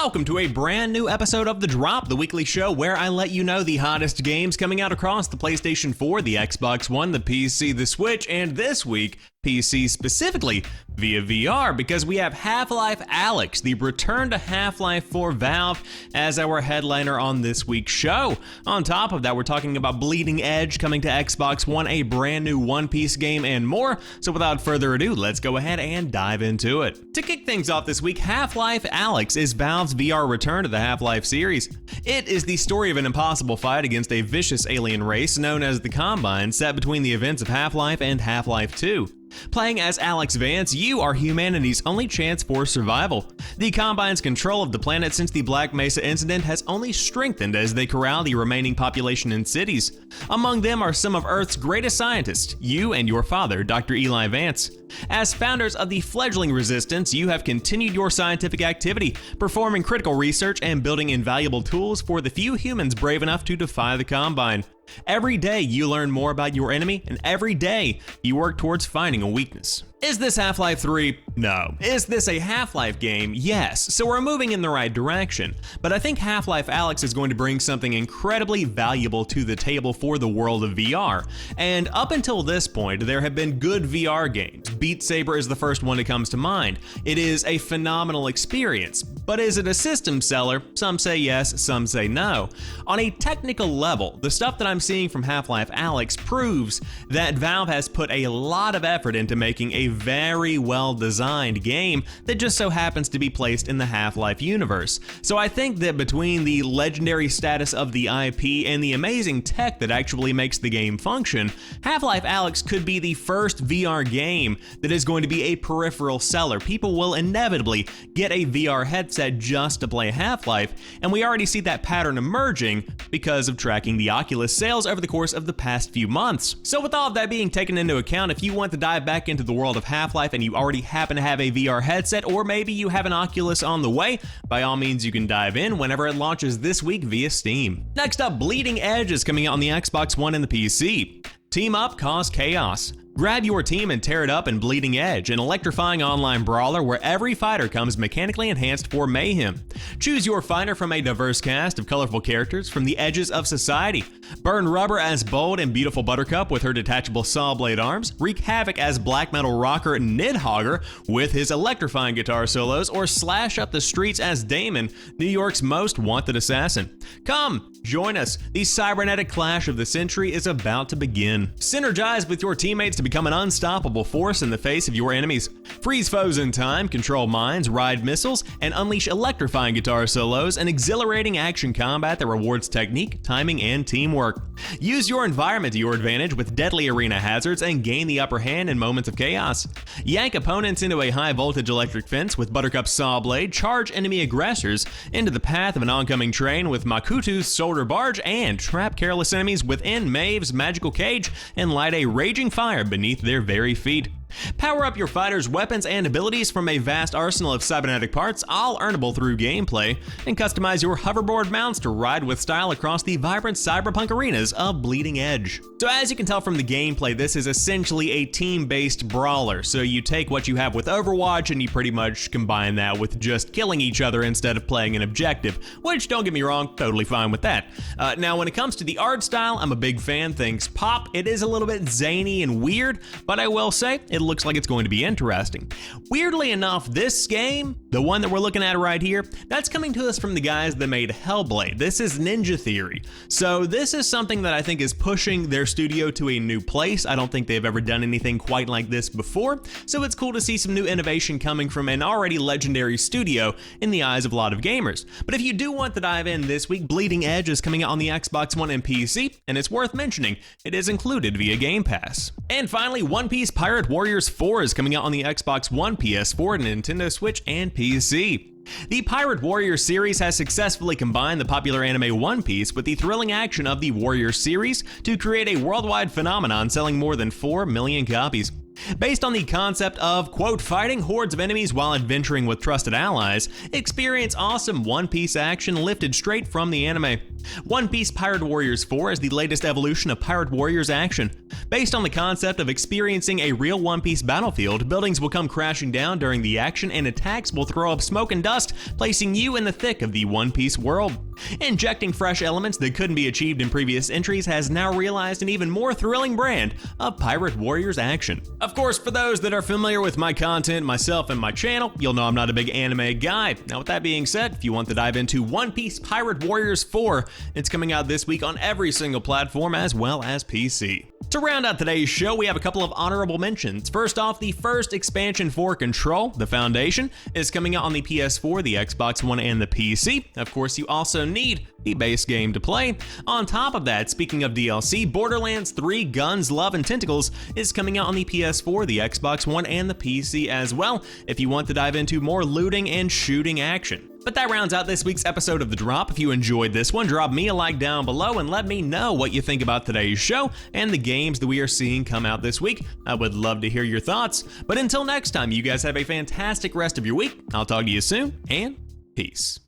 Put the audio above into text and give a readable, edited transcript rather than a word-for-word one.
Welcome to a brand new episode of The Drop, the weekly show where I let you know the hottest games coming out across the PlayStation 4, the Xbox One, the PC, the Switch, and this week, PC specifically via VR, because we have HalfLife Alyx, the return to Half-Life for Valve, as our headliner on this week's show. On top of that, we're talking about Bleeding Edge coming to Xbox One, a brand new One Piece game, and more. So without further ado, let's go ahead and dive into it. To kick things off this week, HalfLife Alyx is Valve's VR return to the Half-Life series. It is the story of an impossible fight against a vicious alien race known as the Combine, set between the events of Half-Life and Half-Life 2. Playing as Alex Vance, you are humanity's only chance for survival. The Combine's control of the planet since the Black Mesa incident has only strengthened as they corral the remaining population in cities. Among them are some of Earth's greatest scientists, you and your father, Dr. Eli Vance. As founders of the fledgling resistance, you have continued your scientific activity, performing critical research and building invaluable tools for the few humans brave enough to defy the Combine. Every day you learn more about your enemy, and every day you work towards finding a weakness. Is this Half-Life 3? No. Is this a Half-Life game? Yes. So we're moving in the right direction. But I think Half-Life Alyx is going to bring something incredibly valuable to the table for the world of VR. And up until this point, there have been good VR games. Beat Saber is the first one that comes to mind. It is a phenomenal experience. But is it a system seller? Some say yes, some say no. On a technical level, the stuff that I'm seeing from Half-Life Alyx proves that Valve has put a lot of effort into making a very well-designed game that just so happens to be placed in the Half-Life universe. So I think that between the legendary status of the IP and the amazing tech that actually makes the game function, Half-Life Alyx could be the first VR game that is going to be a peripheral seller. People will inevitably get a VR headset just to play Half-Life, and we already see that pattern emerging because of tracking the Oculus sales over the course of the past few months. So with all of that being taken into account, if you want to dive back into the world of Half-Life and you already happen to have a VR headset, or maybe you have an Oculus on the way, by all means you can dive in whenever it launches this week via Steam. Next up, Bleeding Edge is coming out on the Xbox One and the PC. Team up, cause chaos. Grab your team and tear it up in Bleeding Edge, an electrifying online brawler where every fighter comes mechanically enhanced for mayhem. Choose your fighter from a diverse cast of colorful characters from the edges of society. Burn rubber as bold and beautiful Buttercup with her detachable saw blade arms, wreak havoc as black metal rocker Nidhogger with his electrifying guitar solos, or slash up the streets as Damon, New York's most wanted assassin. Come, join us. The cybernetic clash of the century is about to begin. Synergize with your teammates to become an unstoppable force in the face of your enemies. Freeze foes in time, control minds, ride missiles, and unleash electrifying guitar solos and exhilarating action combat that rewards technique, timing, and teamwork. Use your environment to your advantage with deadly arena hazards and gain the upper hand in moments of chaos. Yank opponents into a high-voltage electric fence with Buttercup's saw blade, charge enemy aggressors into the path of an oncoming train with Makutu's shoulder barge, and trap careless enemies within Maeve's magical cage and light a raging fire beneath their very feet. Power up your fighter's weapons and abilities from a vast arsenal of cybernetic parts, all earnable through gameplay, and customize your hoverboard mounts to ride with style across the vibrant cyberpunk arenas of Bleeding Edge. So as you can tell from the gameplay, this is essentially a team-based brawler, so you take what you have with Overwatch and you pretty much combine that with just killing each other instead of playing an objective, which, don't get me wrong, totally fine with that. Now when it comes to the art style, I'm a big fan. Things pop. It is a little bit zany and weird, but I will say, it looks like it's going to be interesting. Weirdly enough, this game, the one that we're looking at right here, that's coming to us from the guys that made Hellblade. This is Ninja Theory. So this is something that I think is pushing their studio to a new place. I don't think they've ever done anything quite like this before, so it's cool to see some new innovation coming from an already legendary studio in the eyes of a lot of gamers. But if you do want to dive in this week, Bleeding Edge is coming out on the Xbox One and PC, and it's worth mentioning, it is included via Game Pass. And finally, One Piece Pirate Warriors 4 is coming out on the Xbox One, PS4, Nintendo Switch, and PC. The Pirate Warrior series has successfully combined the popular anime One Piece with the thrilling action of the Warrior series to create a worldwide phenomenon selling more than 4 million copies. Based on the concept of, quote, fighting hordes of enemies while adventuring with trusted allies, experience awesome One Piece action lifted straight from the anime. One Piece Pirate Warriors 4 is the latest evolution of Pirate Warriors action. Based on the concept of experiencing a real One Piece battlefield, buildings will come crashing down during the action and attacks will throw up smoke and dust, placing you in the thick of the One Piece world. Injecting fresh elements that couldn't be achieved in previous entries has now realized an even more thrilling brand of Pirate Warriors action. Of course, for those that are familiar with my content, myself and my channel, you'll know I'm not a big anime guy. Now with that being said, if you want to dive into One Piece Pirate Warriors 4, it's coming out this week on every single platform as well as PC. To round out today's show, we have a couple of honorable mentions. First off, the first expansion for Control, The Foundation, is coming out on the PS4, the Xbox One, and the PC. Of course, you also need the base game to play. On top of that, speaking of DLC, Borderlands 3 Guns, Love, and Tentacles is coming out on the PS4, the Xbox One, and the PC as well, if you want to dive into more looting and shooting action. But that rounds out this week's episode of The Drop. If you enjoyed this one, drop me a like down below and let me know what you think about today's show and the games that we are seeing come out this week. I would love to hear your thoughts. But until next time, you guys have a fantastic rest of your week. I'll talk to you soon, and peace.